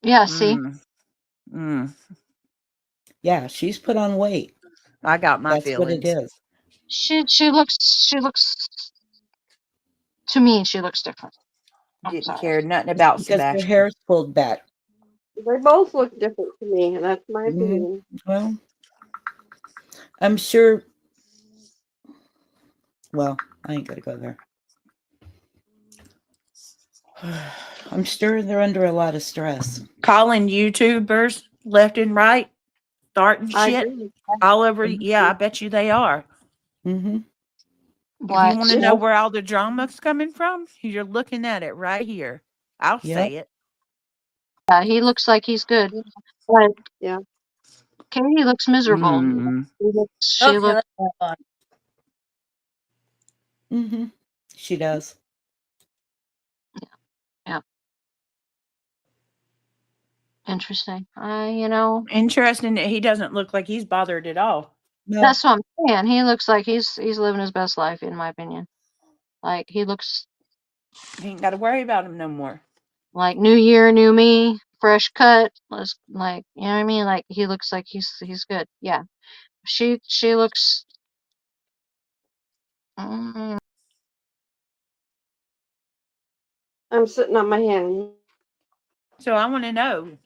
Yeah, see? Mm. Yeah, she's put on weight. I got my That's what it feelings. is. She looks to me, she looks different. I'm Didn't sorry. care nothing about Because her Sebastian. hair's pulled back. They both look different to me, and that's my Mhm. opinion. Well, I'm sure. Well, I ain't gonna go there. I'm sure they're under a lot of stress. Calling YouTubers left and right, starting I shit agree. all over. Yeah, I bet you they are. Mm-hmm. If you What? want to know where all the drama's coming from, you're looking at it right here. I'll Yep. say it. He looks like he's good. But Yeah. Katie looks miserable. Mm. She Okay, looks let's move on. Mm-hmm. She does. yeah, interesting. You know, Interesting that he doesn't look like he's bothered at all. No. that's what I'm saying. He looks like he's living his best life, in my opinion. Like he looks He ain't got to worry about him no more. like new year, new me, fresh cut. Let's like, you know what I mean? Like he looks like he's good. Yeah. She looks. Mm, I'm sitting on my hand. So I want to know,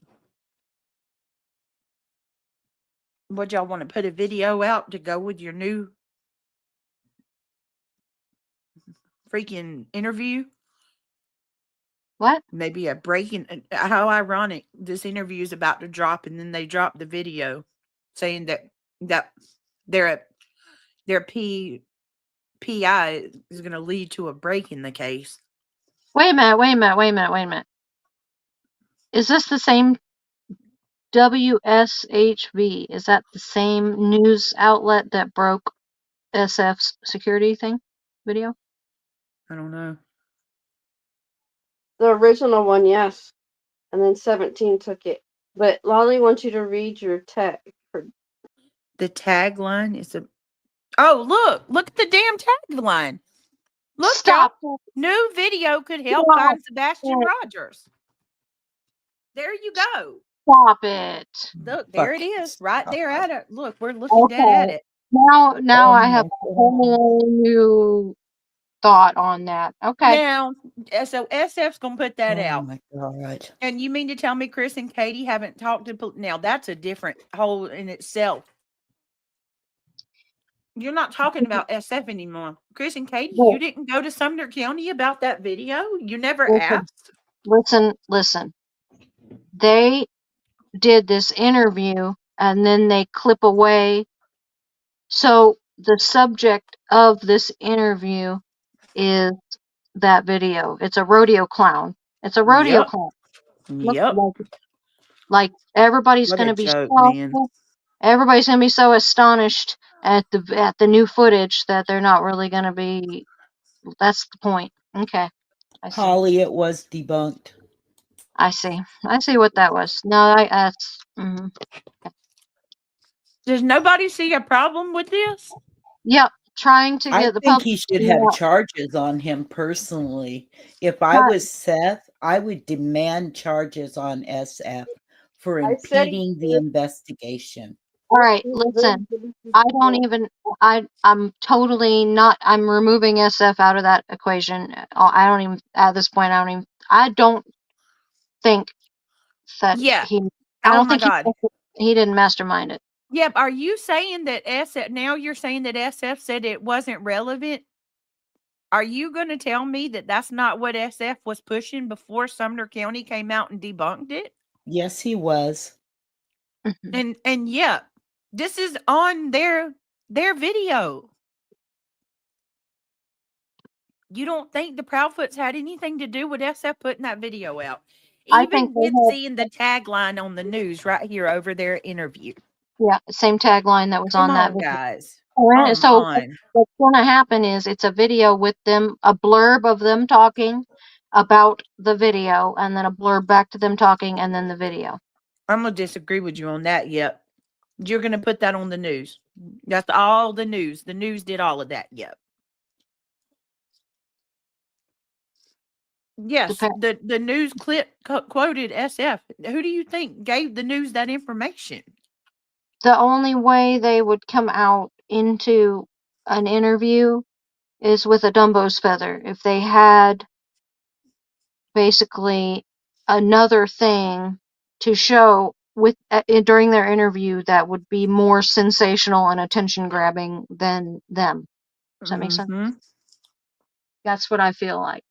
would y'all want to put a video out to go with your new freaking interview? what? Maybe a breaking. How ironic! This interview is about to drop, and then they drop the video saying that their PI is going to lead to a break in the case. Wait a minute. Is this the same WSHV? Is that the same news outlet that broke SF's security thing video? I don't know. The original one, yes. And then 17 took it. But Lolly wants you to read your text. The tagline is a. Oh, look at the damn tagline. Look, Stop y'all. New video could help Stop find Sebastian it. Rogers. There you go. Stop it. Look, there it Fuck. is, right there Stop. at it. Look, we're looking dead at Okay. it. Now Oh I have my a God. whole new thought on that. Okay. Now, so SF's gonna put that Oh out. my God. And you mean to tell me Chris and Katie haven't talked to now? That's a different whole in itself. You're not talking about SF anymore. Chris and Katie, you Look, didn't go to Sumner County about that video? You never listen, asked? listen. They did this interview and then they clip away. So the subject of this interview is that video. It's a rodeo clown. It's a rodeo Yep. clown. Look, Yep. like everybody's What a gonna be joke, man. everybody's gonna be so astonished at the new footage that they're not really gonna be. That's the point. Okay, I see. Holly, it was debunked. I see. I see what that was. No, that's. Does nobody see a problem with this? Yep. Trying to I get the think public. he should have Yeah. charges on him personally. If I was Seth, I would demand charges on SF for I said impeding the investigation. All right. Listen. I don't even. I'm totally not. I'm removing SF out of that equation. I don't even. At this point, I don't even. I don't think that Yeah. he. I Oh don't my think God. he didn't mastermind it. Yep. Are you saying that SF now you're saying that SF said it wasn't relevant? Are you going to tell me that that's not what SF was pushing before Sumner County came out and debunked it? Yes, he was. And yeah, this is on their video. You don't think the Proudfoots had anything to do with SF putting that video out? I think Even they with had. seeing the tagline on the news right here over their interview. Yeah, same tagline that was Come on that on, video. guys. Alright, Come so on. what's going to happen is it's a video with them, a blurb of them talking about the video, and then a blurb back to them talking, and then the video. I'm going to disagree with you on that. Yep. You're going to put that on the news. That's all the news. The news did all of that. Yep. Yes, Depend. the news clip quoted SF. Who do you think gave the news that information? The only way they would come out into an interview is with a Dumbo's feather. If they had basically another thing to show with during their interview that would be more sensational and attention grabbing than them. Does that make sense? Mm-hmm. That's what I feel like.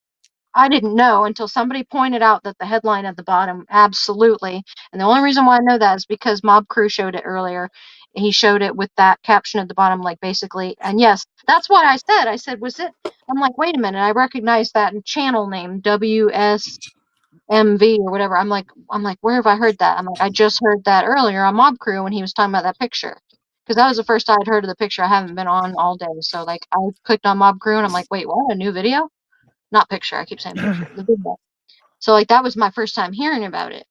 I didn't know until somebody pointed out that the headline at the bottom, absolutely. And the only reason why I know that is because Mob Crew showed it earlier. He showed it with that caption at the bottom, like basically. And yes, that's what I said. I said, was it? I'm like, wait a minute. I recognize that channel name, WSMV or whatever. I'm like, where have I heard that? I'm like, I just heard that earlier on Mob Crew when he was talking about that picture. Because that was the first I'd heard of the picture. I haven't been on all day. So, like, I clicked on Mob Crew and I'm like, wait, what? A new video? Not picture. I keep saying picture. The video. So like that was my first time hearing about it.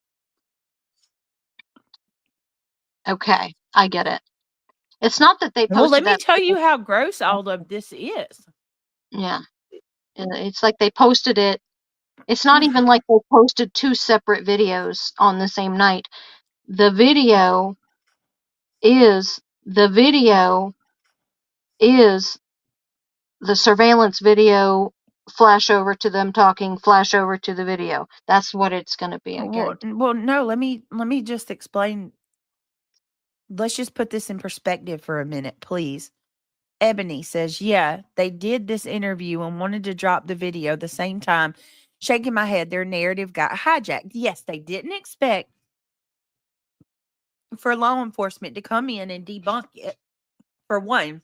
Okay, I get it. It's not that they Well, let posted me that. tell you how gross all of this is. Yeah, it's like they posted it. It's not even like they posted two separate videos on the same night. The video the video is the surveillance video, flash over to them talking, flash over to the video. That's what it's going to be, I guarantee. Well, no. Let me just explain. Let's just put this in perspective for a minute, please. Ebony says, yeah, they did this interview and wanted to drop the video the same time. Shaking my head, their narrative got hijacked. Yes, they didn't expect for law enforcement to come in and debunk it, for one.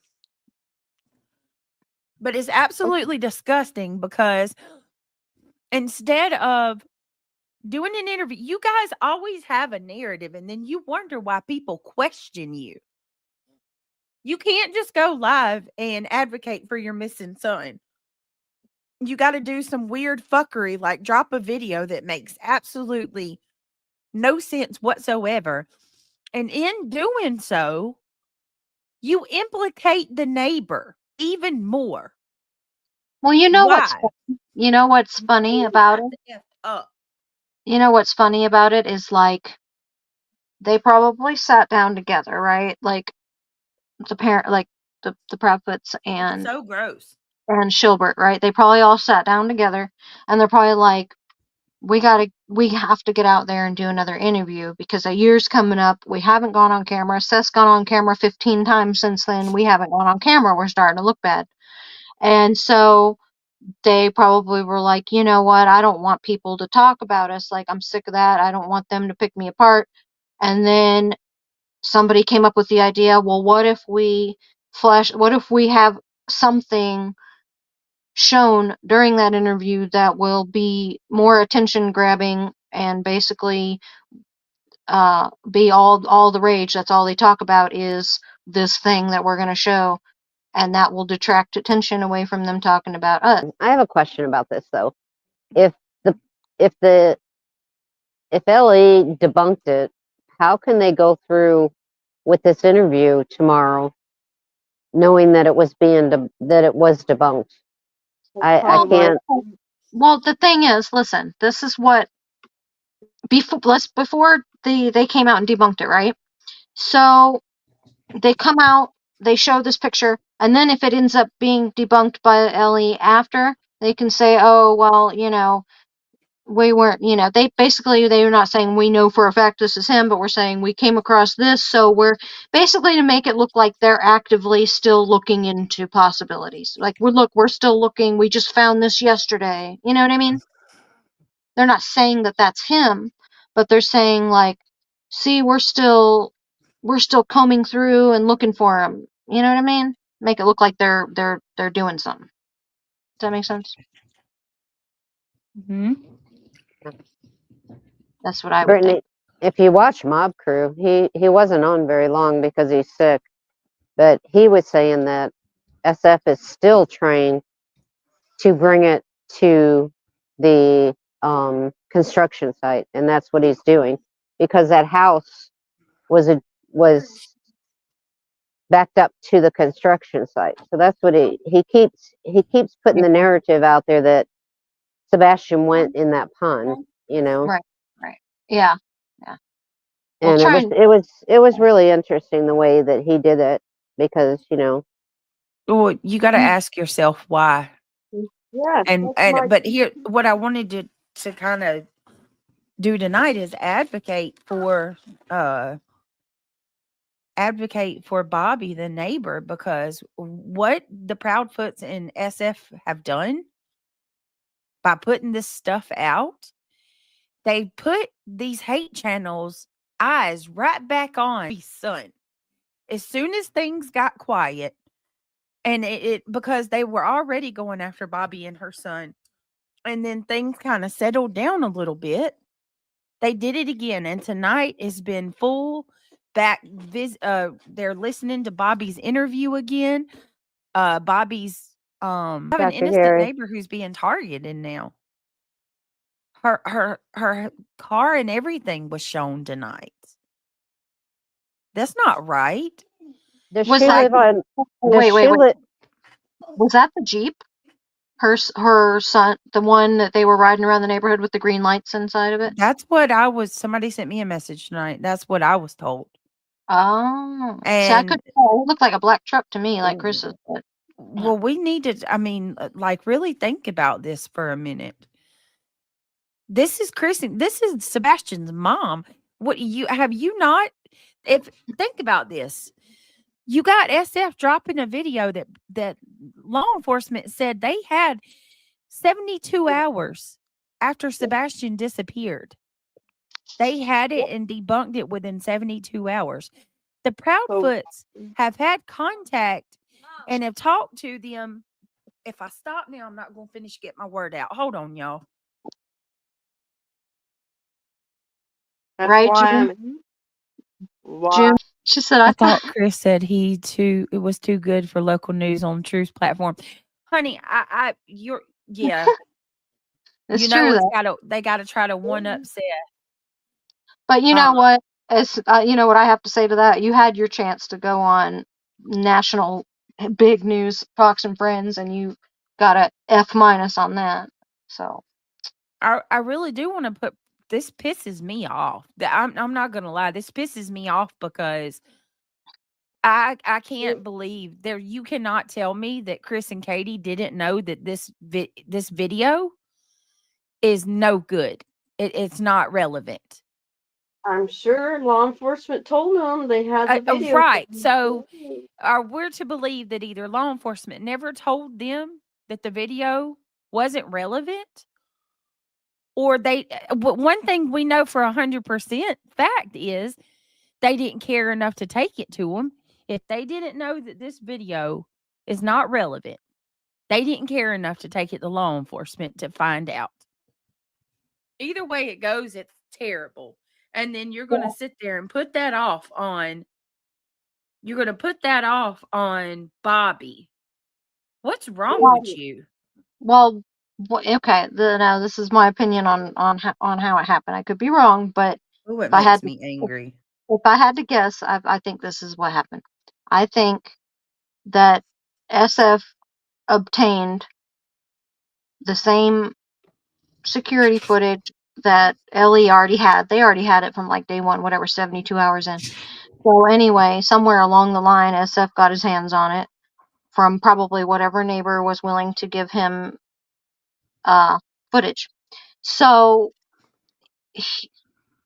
But it's absolutely disgusting because instead of doing an interview, you guys always have a narrative and then you wonder why people question you. You can't just go live and advocate for your missing son. You got to do some weird fuckery like drop a video that makes absolutely no sense whatsoever. And in doing so, you implicate the neighbor even more. Well, you know what's Why? you know what's funny about it? You know what's funny about it is like they probably sat down together, right? Like the parent, like the Pfoots and So gross. Shilbert, right? They probably all sat down together, and they're probably like, we have to get out there and do another interview because a year's coming up. We haven't gone on camera. Seth's gone on camera 15 times since then. We haven't gone on camera. We're starting to look bad. And so they probably were like, you know what? I don't want people to talk about us. Like, I'm sick of that. I don't want them to pick me apart. And then somebody came up with the idea, well, what if we have something shown during that interview that will be more attention grabbing and basically be all the rage. That's all they talk about is this thing that we're going to show, and that will detract attention away from them talking about us. I have a question about this though. If the if the if LE debunked it, how can they go through with this interview tomorrow, knowing that it was debunked? I can't. Well, the thing is, listen, this is what before they came out and debunked it, right? So they come out, they show this picture, and then if it ends up being debunked by Ellie after, they can say, oh, well, we weren't, they're not saying we know for a fact this is him, but we're saying we came across this, so we're basically to make it look like they're actively still looking into possibilities. Like, we're still looking, we just found this yesterday. You know what I mean? They're not saying that that's him, but they're saying like, see, we're still combing through and looking for him. You know what I mean? Make it look like they're doing something. Does that make sense? Mm-hmm. That's what I would Brittany, think. if you watch Mob Crew, he wasn't on very long because he's sick, but he was saying that SF is still trained to bring it to the construction site, and that's what he's doing because that house was backed up to the construction site. So that's what he keeps putting the narrative out there that Sebastian went in that pond, you know. Right. Yeah. Well, And trying. it was really interesting the way that he did it, because, you know, Well, you got to ask yourself why. Yes, And that's my but here, what I wanted to kind of do tonight is advocate for Bobby, the neighbor, because what the Proudfoots and SF have done by putting this stuff out, they put these hate channels eyes right back on his son. As soon as things got quiet, and it because they were already going after Bobby and her son, and then things kind of settled down a little bit, they did it again. And tonight has been full back. They're listening to Bobby's interview again. Bobby's have an Dr. innocent Harris, neighbor who's being targeted now. Her car and everything was shown tonight. That's not right. does Was she that? live on, does Wait. she live, Was that the Jeep? Her son, the one that they were riding around the neighborhood with the green lights inside of it. That's what somebody sent me a message tonight. That's what I was told. Oh, see, I And could tell. It looked like a black truck to me, like Chris's. But well, we need to, I mean, like, really think about this for a minute. This is Sebastian's mom. What have you not? If think about this, you got SF dropping a video that law enforcement said they had 72 hours after Sebastian disappeared. They had it and debunked it within 72 hours. The Proudfoots have had contact and have talked to them. If I stop now, I'm not going to finish get my word out. Hold on, y'all. that's right, why June. I'm why June. She said, I thought Chris said it was too good for local news on Truth's platform. Honey, yeah. It's you true know, though. they got to try to one up Seth. But you know what? As you know what I have to say to that. You had your chance to go on national big news, Fox and Friends, and you got a F- on that. So I really do want to put this pisses me off. I'm not gonna lie, this pisses me off because I can't believe there. You cannot tell me that Chris and Katie didn't know that this video is no good. It's not relevant. I'm sure law enforcement told them they had the video. Right. So we're to believe that either law enforcement never told them that the video wasn't relevant, or but one thing we know for 100% fact is they didn't care enough to take it to them. If they didn't know that this video is not relevant, they didn't care enough to take it to law enforcement to find out. Either way it goes, it's terrible. And then you're going to sit there and put that off on Bobby. What's wrong with you? well, okay. Now this is my opinion on how it happened. I could be wrong, but Oh, it if I had makes me angry. if I had to guess, I think this is what happened. I think that SF obtained the same security footage that Ellie already had. They already had it from like day one, whatever, 72 hours in. So anyway, somewhere along the line, SF got his hands on it from probably whatever neighbor was willing to give him footage. So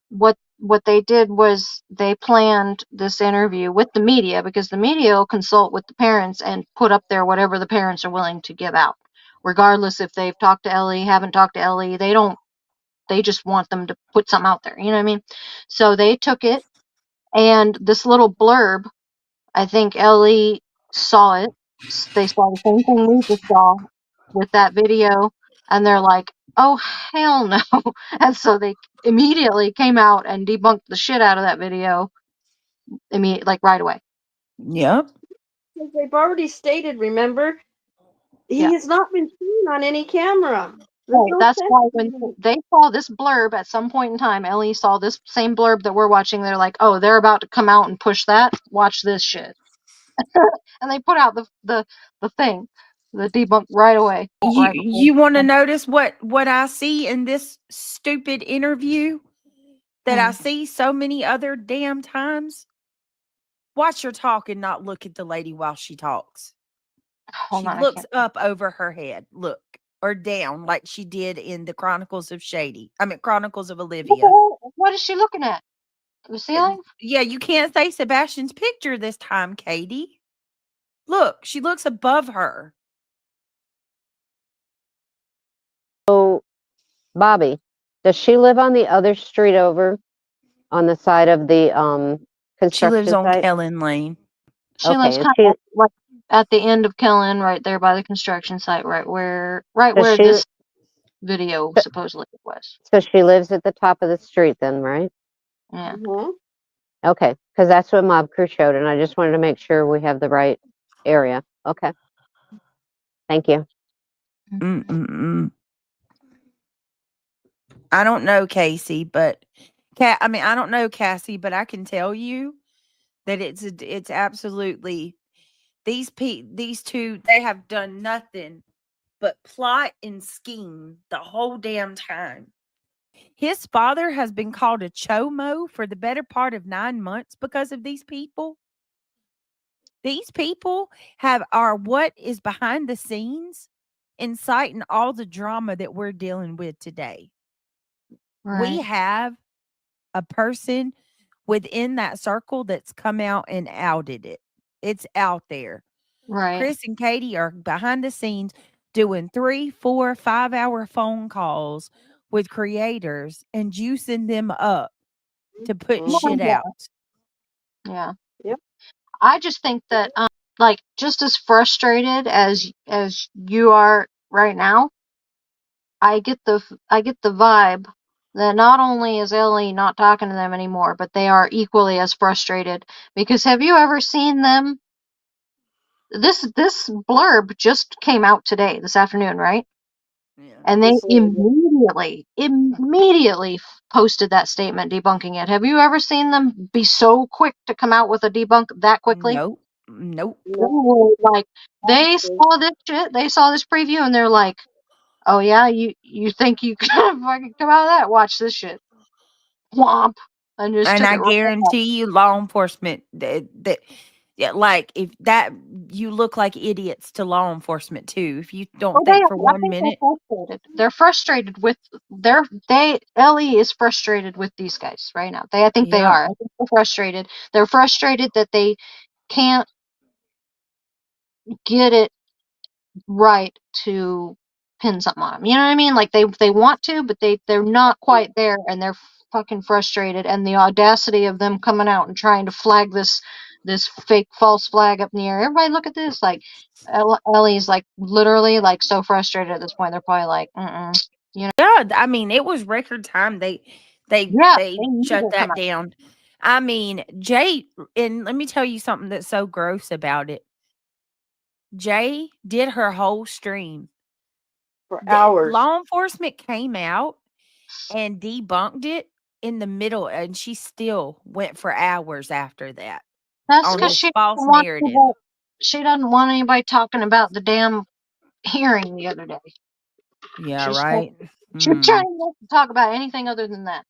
what they did was they planned this interview with the media, because the media will consult with the parents and put up there whatever the parents are willing to give out, regardless if they've talked to Ellie, haven't talked to Ellie. They just want them to put something out there. You know what I mean? So they took it, and this little blurb, I think Ellie saw it. They saw the same thing we just saw with that video, and they're like, oh, hell no. And so they immediately came out and debunked the shit out of that video, like right away. Yep. They've already stated, remember, he has not been seen on any camera. Right, that's why when they saw this blurb at some point in time, Ellie saw this same blurb that we're watching. They're like, oh, they're about to come out and push that. Watch this shit. And they put out the thing. The debunk right away. Right You want to notice what I see in this stupid interview that I see so many other damn times? Watch her talk and not look at the lady while she talks. Hold She on, I looks can't. up over her head, look, or down like she did in the Chronicles of Chronicles of Olivia. What is she looking at? The ceiling? Yeah, you can't say Sebastian's picture this time, Katie. Look, she looks above her. So, Bobby, does she live on the other street over on the side of the She lives construction on site? Kellen Lane. She Okay, lives and kind she of like at the end of Kellen, right there by the construction site, right where does she this video supposedly was. so she lives at the top of the street then, right? Yeah. Mhm. Okay, because that's what Mob Crew showed, and I just wanted to make sure we have the right area. Okay, thank you. Mm-mm-mm. I don't know, Casey, but I don't know, Cassie, but I can tell you that it's absolutely these two, they have done nothing but plot and scheme the whole damn time. His father has been called a chomo for the better part of 9 months because of these people. These people are what is behind the scenes, inciting all the drama that we're dealing with today. We Right. have a person within that circle that's come out and outed it. It's out there. Right. Chris and Katie are behind the scenes doing 3, 4, 5-hour phone calls with creators and juicing them up to put shit Yeah. out. Yeah. Yep. I just think that like just as frustrated as you are right now, I get the vibe that not only is Ellie not talking to them anymore, but they are equally as frustrated. Because have you ever seen them? This blurb just came out today, this afternoon, right? Yeah. And they This is- immediately posted that statement debunking it. Have you ever seen them be so quick to come out with a debunk that quickly? Nope. No. Like they saw this shit, they saw this preview, and they're like, "Oh yeah, you think you can fucking come out of that? Watch this shit." Womp, and just And took I it right out. guarantee you, law enforcement that yeah, like if that you look like idiots to law enforcement too. If you don't Oh, think for I 1 think minute, they're frustrated with Ellie is frustrated with these guys right now. I think they yeah, are. I think they're frustrated. They're frustrated that they can't get it right to pin something on them. You know what I mean? Like they want to, but they're not quite there, and they're fucking frustrated. And the audacity of them coming out and trying to flag this fake false flag up in the air. Everybody, look at this! Like Ellie's like literally like so frustrated at this point. They're probably like, yeah. I mean, it was record time. They yeah, they need shut to come that out. down. I mean, Jay, and let me tell you something that's so gross about it. Jay did her whole stream. for hours. Law enforcement came out and debunked it in the middle, and she still went for hours after that That's on because this false narrative. she doesn't want anybody talking about the damn hearing the other day. Yeah, She's right. She's trying not to talk about anything other than that.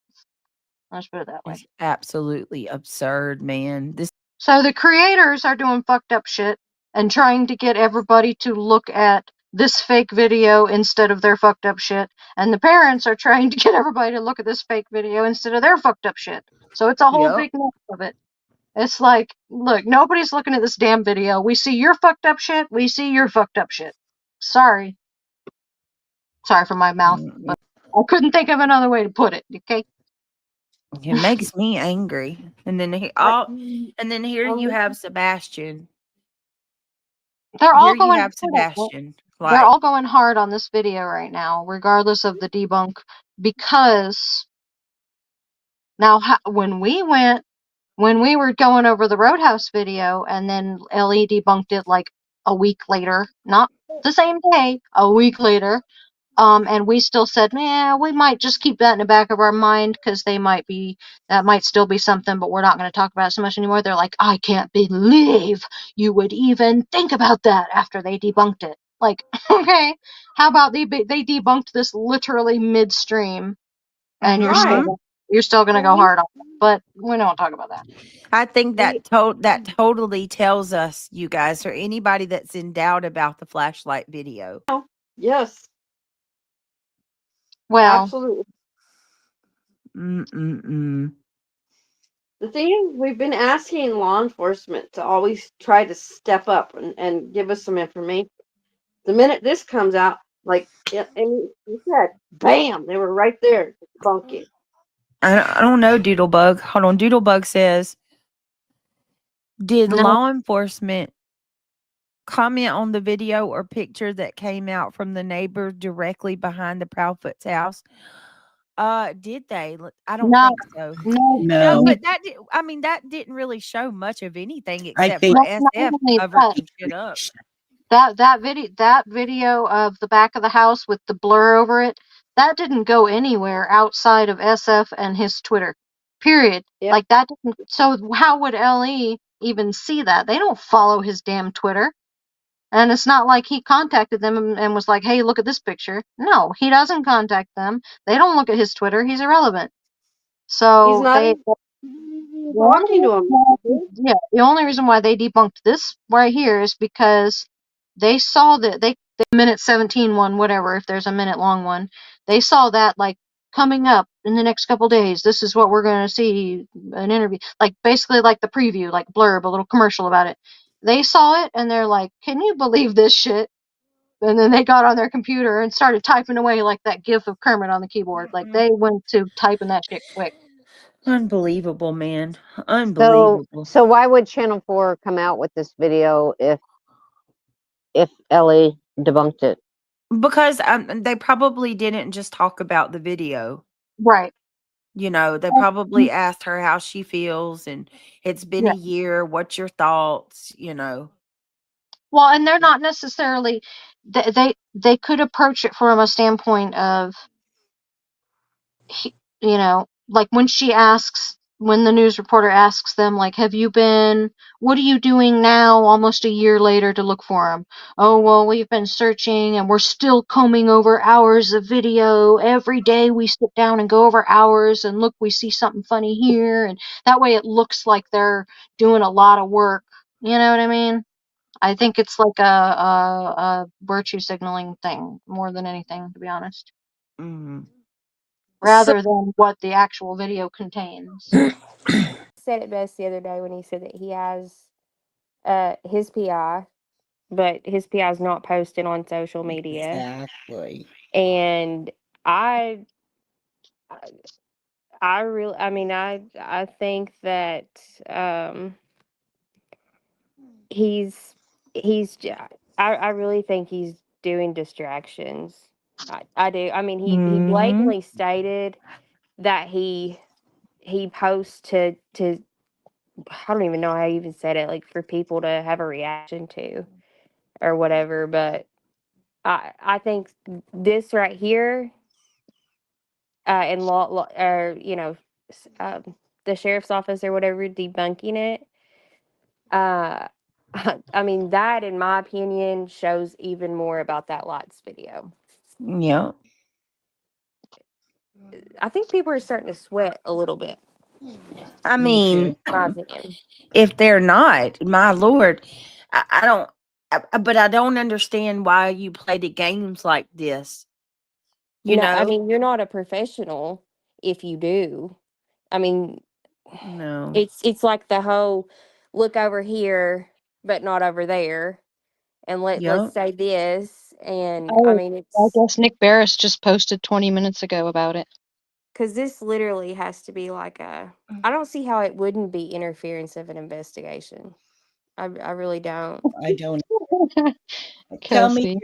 Let's put it that way. It's absolutely absurd, man. So the creators are doing fucked up shit and trying to get everybody to look at this fake video instead of their fucked up shit. And the parents are trying to get everybody to look at this fake video instead of their fucked up shit. So it's a whole Yep. big mess of it. It's like, look, nobody's looking at this damn video. We see your fucked up shit. We see your fucked up shit. Sorry. Sorry for my mouth, but I couldn't think of another way to put it. Okay. It makes me angry. And then here you have Sebastian. They're all Here you going. have Sebastian. They're Like, all going hard on this video right now, regardless of the debunk, because now when we were going over the Roadhouse video, and then Ellie debunked it like a week later, not the same day, a week later. And we still said, man, we might just keep that in the back of our mind because that might still be something, but we're not going to talk about it so much anymore. They're like, I can't believe you would even think about that after they debunked it. Like, okay, how about they debunked this literally midstream, and you're Mhm. still gonna go hard on it. But we don't talk about that. I think We- that totally tells us, you guys, or anybody that's in doubt about the flashlight video. Yes, Well, absolutely. Mm-mm-mm. The thing is, we've been asking law enforcement to always try to step up and give us some information. The minute this comes out, like, and you said, bam, they were right there debunking. I don't know, Doodlebug. Hold on. Doodlebug says, did no, law enforcement comment on the video or picture that came out from the neighbor directly behind the Proudfoot's house? Did they? I don't no, think so. no, No, No, but that didn't really show much of anything I except for think not SF only covered that. some shit up. That video of the back of the house with the blur over it, that didn't go anywhere outside of SF and his Twitter. Period. Yep. Like that didn't, so how would LE even see that? They don't follow his damn Twitter. And it's not like he contacted them and was like, "Hey, look at this picture." No, he doesn't contact them. They don't look at his Twitter. He's irrelevant. He's So not they even talking to him. the only reason why they debunked this right here is because they saw that the minute 17 one, whatever, if there's a minute long one, they saw that like coming up in the next couple days. This is what we're going to see, an interview, like basically like the preview, like blurb, a little commercial about it. They saw it and they're like, "Can you believe this shit?" And then they got on their computer and started typing away like that gif of Kermit on the keyboard. Like they went to typing that shit quick. Unbelievable, man. So, Unbelievable. so why would Channel 4 come out with this video if Ellie debunked it? Because they probably didn't just talk about the video. Right. You know, they probably asked her how she feels and it's been Yeah. a year. What's your thoughts? You know. Well, and they're not necessarily they could approach it from a standpoint of you know, like when the news reporter asks them like, "Have you been, what are you doing now almost a year later to look for him?" "Oh, well, we've been searching and we're still combing over hours of video. Every day we sit down and go over hours and look, we see something funny here." And that way it looks like they're doing a lot of work. You know what I mean? I think it's like a virtue signaling thing more than anything, to be honest, Mm. So, rather than what the actual video contains. Said it best the other day when he said that he has his PI, but his PI is not posted on social media. exactly. And I really, I mean, I think that he's I really think he's doing distractions. I do. I mean, he Mhm. blatantly stated that he posts to I don't even know how he even said it, like for people to have a reaction to or whatever. But I think this right here, and or the sheriff's office or whatever debunking it. I mean, that in my opinion shows even more about that lights video. Yeah. I think people are starting to sweat a little bit. I Me mean, too. My opinion. if they're not, my lord, I don't. But I don't understand why you play the games like this. You No, I know? mean, you're not a professional if you do. I mean, No. it's like the whole look over here but not over there, and let's Yep. say this. And I Oh, mean, I it's guess Nick Barris just posted 20 minutes ago about it. because this literally has to be like I don't see how it wouldn't be interference of an investigation. I really don't. I don't. Cassie.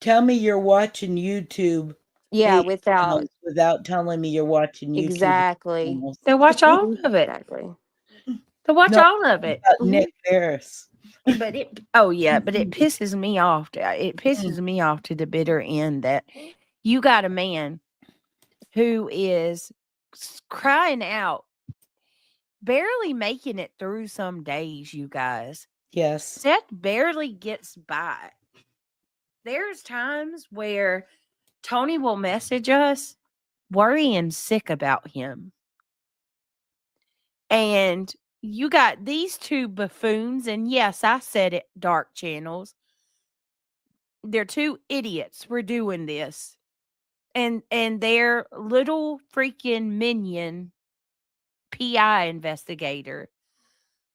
Tell me you're watching YouTube Yeah, hate without channels without telling me you're watching YouTube hate exactly. channels. They watch all of it. Exactly. They watch No, all of it. about Mhm. Nick Harris. But it pisses me off. It pisses me off to the bitter end that you got a man who is crying out, barely making it through some days, you guys. Yes. Seth barely gets by. there's times where Tony will message us worrying sick about him. And you got these two buffoons, and yes, I said it, dark channels. They're two idiots for doing this. And their little freaking minion PI investigator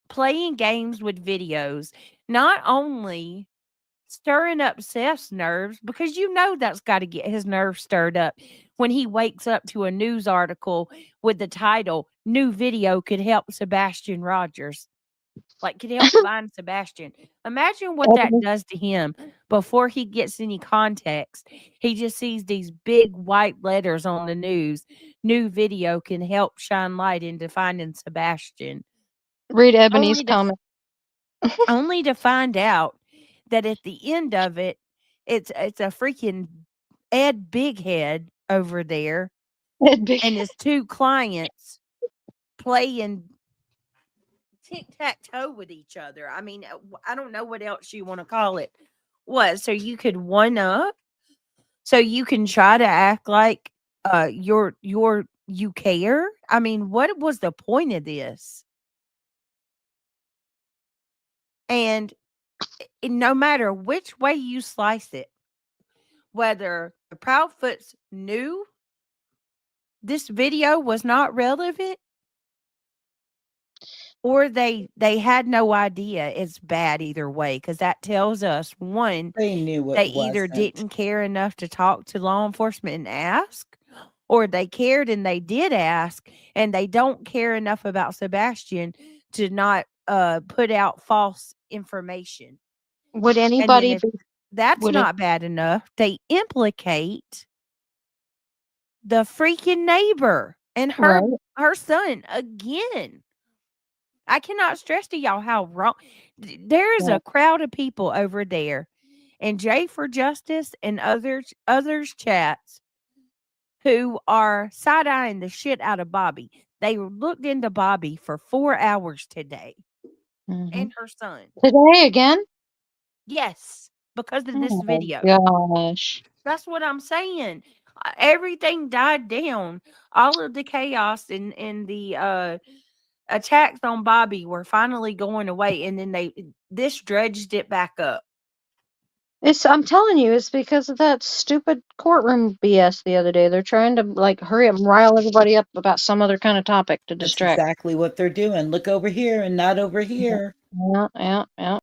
playing games with videos, not only stirring up Seth's nerves, because you know that's got to get his nerves stirred up when he wakes up to a news article with the title, New Video Could Help Sebastian Rogers. Like, could help find Sebastian. Imagine what that does to him before he gets any context. He just sees these big white letters on the news. New video can help shine light into finding Sebastian. Read Ebony's comment. Only to find out that at the end of it, it's a freaking Ed Bighead over there and his two clients playing tic-tac-toe with each other. I mean, I don't know what else you want to call it. What? So you could one up? So you can try to act like you care? I mean, what was the point of this? And no matter which way you slice it, whether the Proudfoots knew this video was not relevant, or they had no idea, it's bad either way, because that tells us, one, They knew it they either wasn't. didn't care enough to talk to law enforcement and ask, or they cared and they did ask, and they don't care enough about Sebastian to not put out false information. Would And then anybody if be that's would it not bad enough, they implicate the freaking neighbor and right? her son again. I cannot stress to y'all how wrong. There is Yeah. a crowd of people over there, and Jay for Justice and others chats who are side eyeing the shit out of Bobby. They looked into Bobby for 4 hours today Mhm. and her son. Today again? Yes, because of this Oh video. gosh. That's what I'm saying. Everything died down. All of the chaos and the attacks on Bobby were finally going away, and then this dredged it back up. I'm telling you, it's because of that stupid courtroom BS the other day. They're trying to like hurry up and rile everybody up about some other kind of topic to That's distract. exactly what they're doing. Look over here and not over here. Yeah.